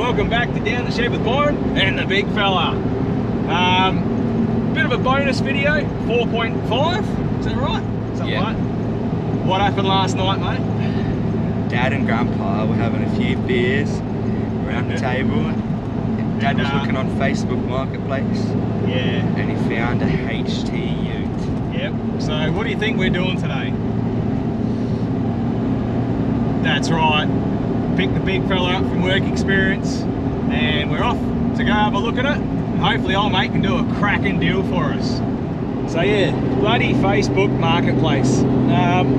welcome back to Down the Shed with Byron and the big fella. Bit of a bonus video, 4.5, is that right? Something like. What happened last night, mate? Dad and Grandpa were having a few beers around the table. Dad was looking on Facebook Marketplace. Yeah. And he found a HT Ute. Yep. So what do you think we're doing today? That's right. Picked the big fella up from work experience and we're off to go have a look at it. Hopefully old mate can do a cracking deal for us. So yeah, bloody Facebook Marketplace.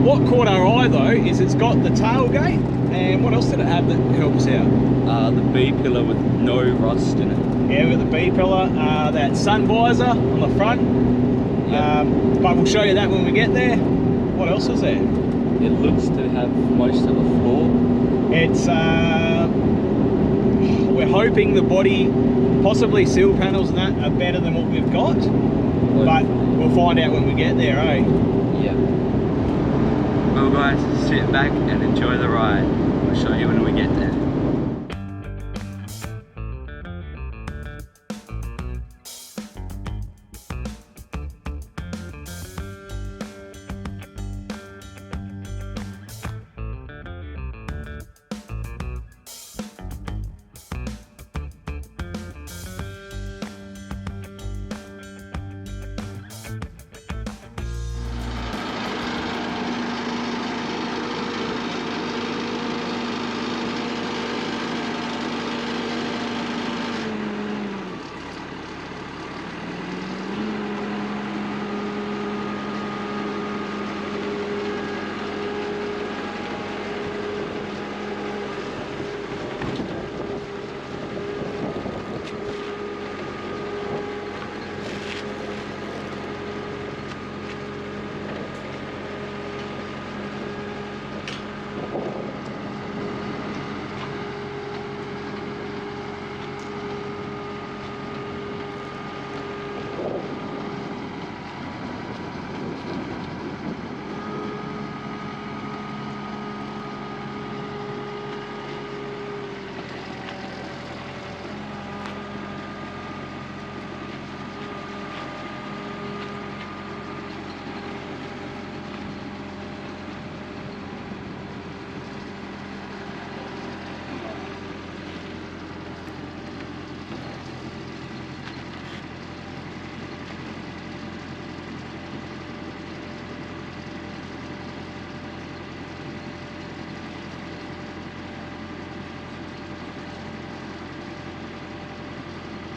What caught our eye though is it's got the tailgate, and what else did it have that helps out? The B-pillar with no rust in it. Yeah, we've got the B-pillar, that sun visor on the front. Yep. But we'll show you that when we get there. What else is there? It looks to have most of the floor. It's, we're hoping the body, possibly seal panels and that, are better than what we've got. But we'll find out when we get there, eh? Yeah. Well guys, sit back and enjoy the ride. We'll show you when we get there.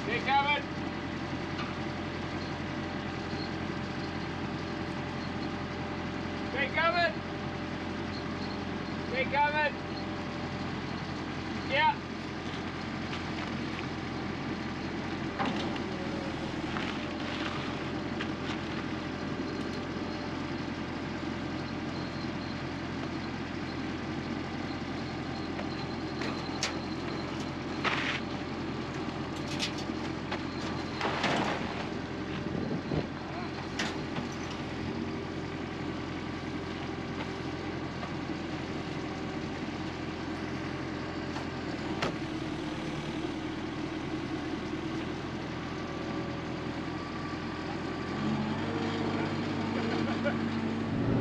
Stay covered. Stay covered. Stay covered. Yeah.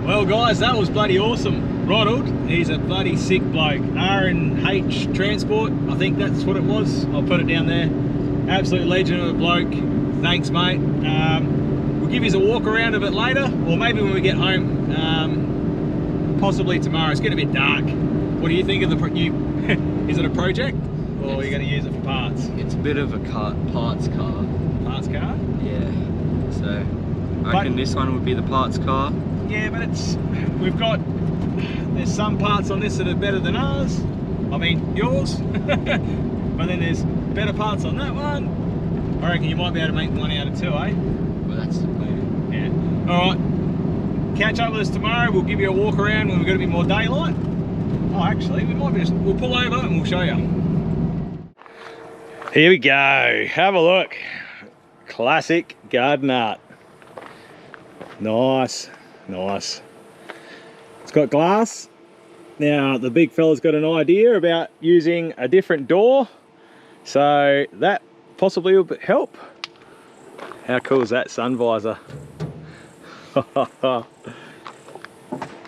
Well guys, that was bloody awesome. Ronald, he's a bloody sick bloke. R&H Transport, I think that's what it was. I'll put it down there. Absolute legend of a bloke. Thanks mate. We'll give you a walk around a bit later, or maybe when we get home, possibly tomorrow. It's getting a bit dark. What do you think of the new, is it a project? Or are you going to use it for parts? It's a bit of a parts car. Parts car? Yeah. So, I reckon this one would be the parts car. Yeah, but there's some parts on this that are better than ours. I mean, yours. But then there's better parts on that one. I reckon you might be able to make one out of two, eh? Well, that's the plan. Yeah. All right. Catch up with us tomorrow. We'll give you a walk around when we've got a bit more daylight. Oh, actually, we'll pull over and we'll show you. Here we go. Have a look. Classic garden art. Nice. Nice. It's got glass. Now the big fella's got an idea about using a different door So that possibly will help. How cool is that sun visor?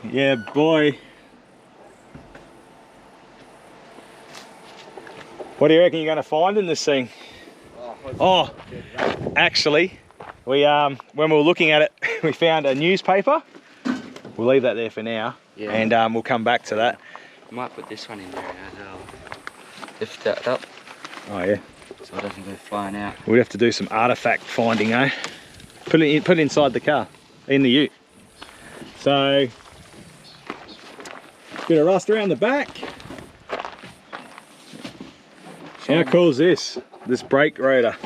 Yeah, boy. What do you reckon you're going to find in this thing? Oh, actually, we when we were looking at it, we found a newspaper. We'll leave that there for now, yeah. And we'll come back to that. I might put this one in there as well. Lift that up. Oh yeah. So it doesn't go flying out. We'd have to do some artifact finding, eh? Put it inside the car, in the ute. So, bit of rust around the back. How cool is this? This brake rotor.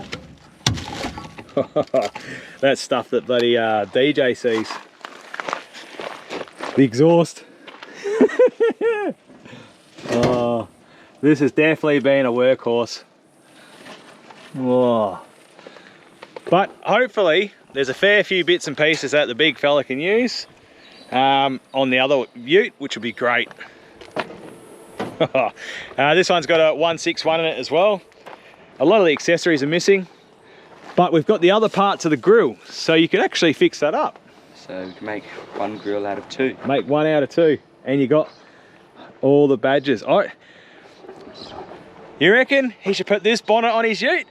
That's stuff that bloody DJ sees. The exhaust. Oh, this has definitely been a workhorse. Whoa. But hopefully there's a fair few bits and pieces that the big fella can use on the other ute, which would be great. This one's got a 161 in it as well. A lot of the accessories are missing, but we've got the other parts of the grill, so you can actually fix that up. So we can make one grill out of two. Make one out of two, and you got all the badges. Oh, you reckon he should put this bonnet on his ute?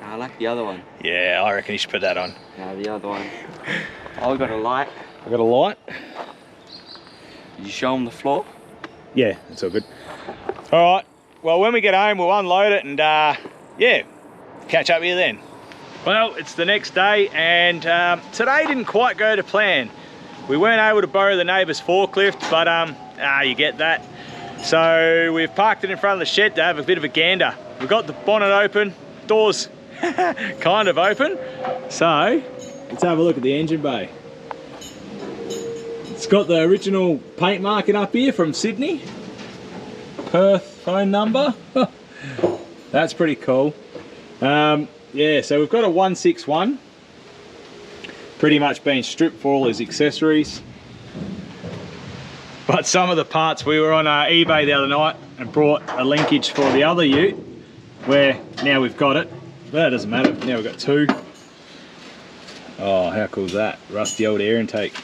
No, I like the other one. Yeah, I reckon he should put that on. No, the other one. Oh, we got a light. I got a light. Did you show him the floor? Yeah, it's all good. All right, well, when we get home, we'll unload it and yeah, catch up here then. Well, it's the next day, and today didn't quite go to plan. We weren't able to borrow the neighbour's forklift, but you get that. So we've parked it in front of the shed to have a bit of a gander. We've got the bonnet open, doors kind of open. So let's have a look at the engine bay. It's got the original paint marking up here from Sydney. Perth phone number. That's pretty cool. Yeah, so we've got a 161. Pretty much been stripped for all his accessories. But some of the parts, we were on eBay the other night and brought a linkage for the other ute, where now we've got it. But that doesn't matter, now we've got two. Oh, how cool is that? Rusty old air intake.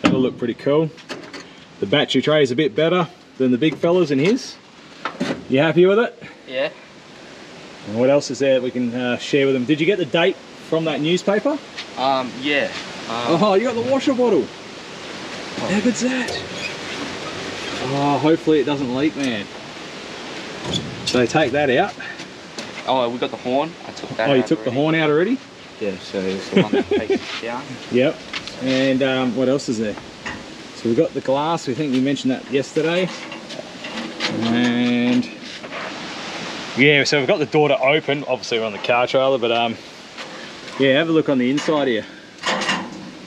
That'll look pretty cool. The battery tray is a bit better than the big fellas in his. You happy with it? Yeah. And what else is there that we can share with them? Did you get the date from that newspaper? Yeah. Oh, you got the washer bottle. How good's that? Oh, hopefully it doesn't leak, man. So take that out. Oh, we got the horn. I took that out. Oh, you took the horn out already? Yeah, so it's the one that takes it down. Yep. And what else is there? So we've got the glass. We think we mentioned that yesterday. And yeah, so we've got the door to open. Obviously we're on the car trailer, but yeah, have a look on the inside here.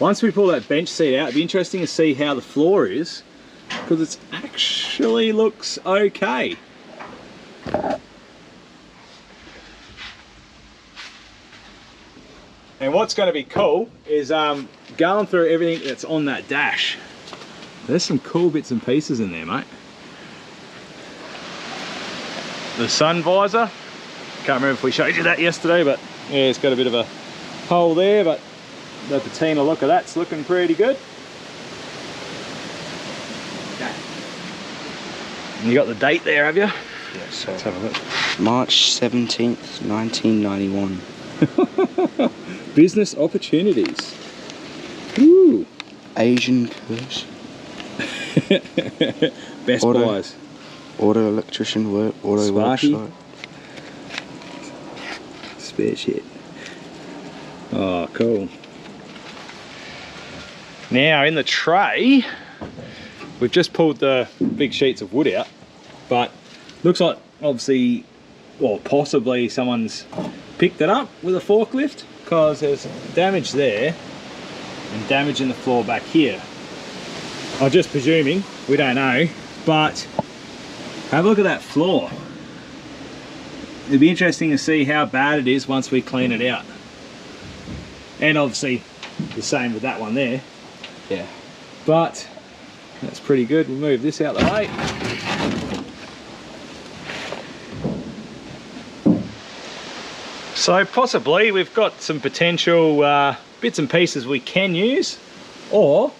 Once we pull that bench seat out, it'd be interesting to see how the floor is, because it actually looks okay. And what's going to be cool is going through everything that's on that dash. There's some cool bits and pieces in there, mate. The sun visor. Can't remember if we showed you that yesterday, but yeah, it's got a bit of a hole there, but the patina look of that's looking pretty good. And you got the date there, have you? Yeah, so let's have a look. March 17th, 1991. Business opportunities. Ooh. Asian curse. Best buys. Auto electrician work, auto workshop. Spare shit. Oh, cool. Now in the tray, we've just pulled the big sheets of wood out, but looks like obviously, or possibly someone's picked it up with a forklift, because there's damage there and damage in the floor back here. I'm just presuming, we don't know, but have a look at that floor. It'd be interesting to see how bad it is once we clean it out. And obviously the same with that one there. Yeah. But that's pretty good. We'll move this out the way. So possibly we've got some potential bits and pieces we can use, or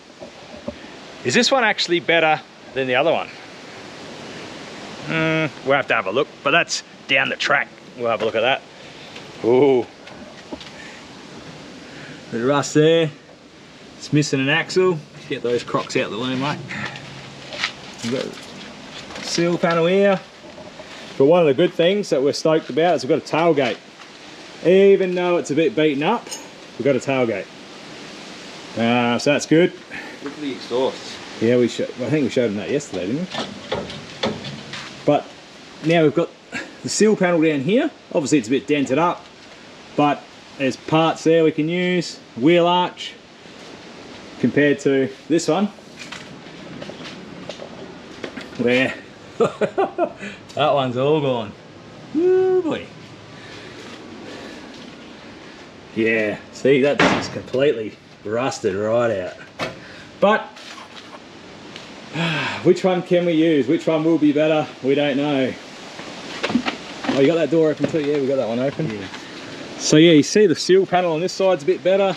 is this one actually better than the other one? We'll have to have a look, but that's down the track. We'll have a look at that. Ooh, bit of rust there. It's missing an axle. Get those crocks out of the way, mate. We've got a seal panel here. But one of the good things that we're stoked about is we've got a tailgate. Even though it's a bit beaten up, we've got a tailgate. So that's good. Look at the exhaust. Yeah, I think we showed them that yesterday, didn't we? But now we've got the seal panel down here. Obviously it's a bit dented up, but there's parts there we can use. Wheel arch compared to this one, where that one's all gone. Woo boy. Yeah, see, that's just completely rusted right out. But which one can we use? Which one will be better? We don't know. Oh, you got that door open too? Yeah, we got that one open. Yeah. So yeah, you see the seal panel on this side's a bit better,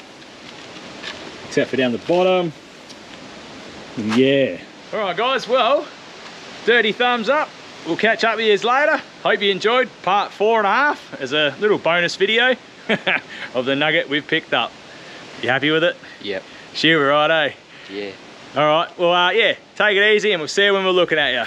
except for down the bottom. Yeah. All right, guys. Well, dirty thumbs up. We'll catch up with you later. Hope you enjoyed part 4.5 as a little bonus video of the nugget we've picked up. You happy with it? Yep. Sure, right, eh? Yeah. All right. Well, yeah. Take it easy, and we'll see you when we're looking at you.